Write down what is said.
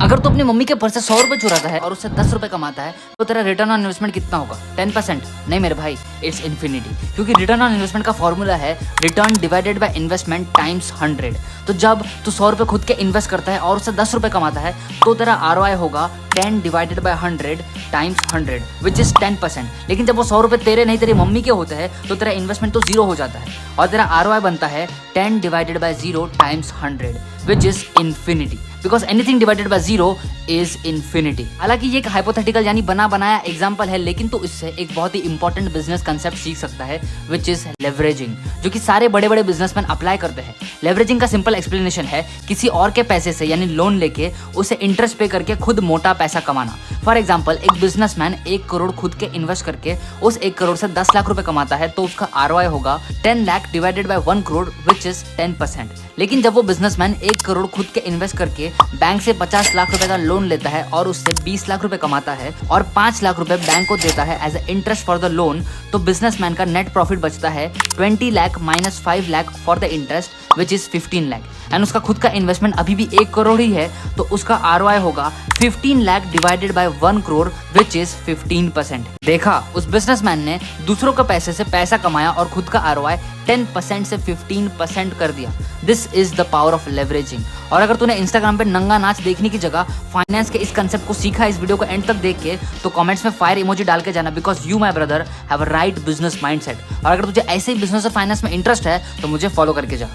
अगर तू अपनी मम्मी के पर्स से 100 रुपए चुराता है और उससे 10 रुपए कमाता है तो तेरा रिटर्न ऑन इन्वेस्टमेंट कितना होगा? 10%? नहीं मेरे भाई, इट्स इन्फिनिटी। क्योंकि रिटर्न ऑन इन्वेस्टमेंट का फॉर्मूला है return divided by investment times 100। तो जब तू 100 रुपए खुद के इन्वेस्ट करता है और उससे 10 रुपए कमाता है तो तेरा ROI होगा 10 divided by 100 times 100 which is 10%। लेकिन जब वो 100 रुपए तेरे नहीं तेरी मम्मी के होते हैं तो तेरा इन्वेस्टमेंट तो जीरो हो जाता है और तेरा ROI बनता है 10 divided by 0 times 100 which is infinity. Because anything divided by 0 is infinity. हालांकि ये एक हाइपोथेटिकल यानी बना बनाया एग्जाम्पल है, लेकिन तो इससे एक बहुत ही इंपॉर्टेंट बिजनेस कंसेप्ट सीख सकता है विच इज लेवरेजिंग, जो कि सारे बड़े बड़े बिजनेसमैन अप्लाई करते हैं। लेवरेजिंग का सिंपल एक्सप्लेनेशन है किसी और के पैसे से यानी लोन लेके उसे इंटरेस्ट पे करके खुद मोटा पैसा कमाना। फॉर एग्जाम्पल एक बिजनेसमैन 1 करोड़ खुद के इन्वेस्ट करके उस 1 करोड़ से 10 लाख रुपए कमाता है तो उसका ROI होगा 10 lakh divided by 1 crore which is 10%। लेकिन जब वो बिजनेसमैन 1 करोड़ खुद के इन्वेस्ट करके बैंक से 50 लाख रुपए का लोन लेता है और उससे 20 लाख रुपए कमाता है और 5 लाख रुपए बैंक को देता है as a interest for the loan, तो बिजनेसमैन का नेट प्रॉफिट बचता है 20 lakh minus 5 lakh for the interest which is 15 lakh. And उसका खुद का इन्वेस्टमेंट अभी भी 1 करोड़ ही है तो उसका ROI होगा 15 lakh divided by 1 crore which is 15%। देखा, उस बिजनेसमैन ने दूसरों के पैसे से पैसा कमाया और खुद का ROI 10% से 15% कर दिया। This is the power of leveraging. और अगर तूने इंस्टाग्राम पे नंगा नाच देखने की जगह फाइनेंस के इस कंसेप्ट को सीखा इस वीडियो को एंड तक देख के, तो कमेंट्स में फायर इमोजी डाल के जाना, because you my brother have a right business mindset. और अगर तुझे ऐसे ही बिजनेस और फाइनेंस में इंटरेस्ट है तो मुझे फॉलो करके जा।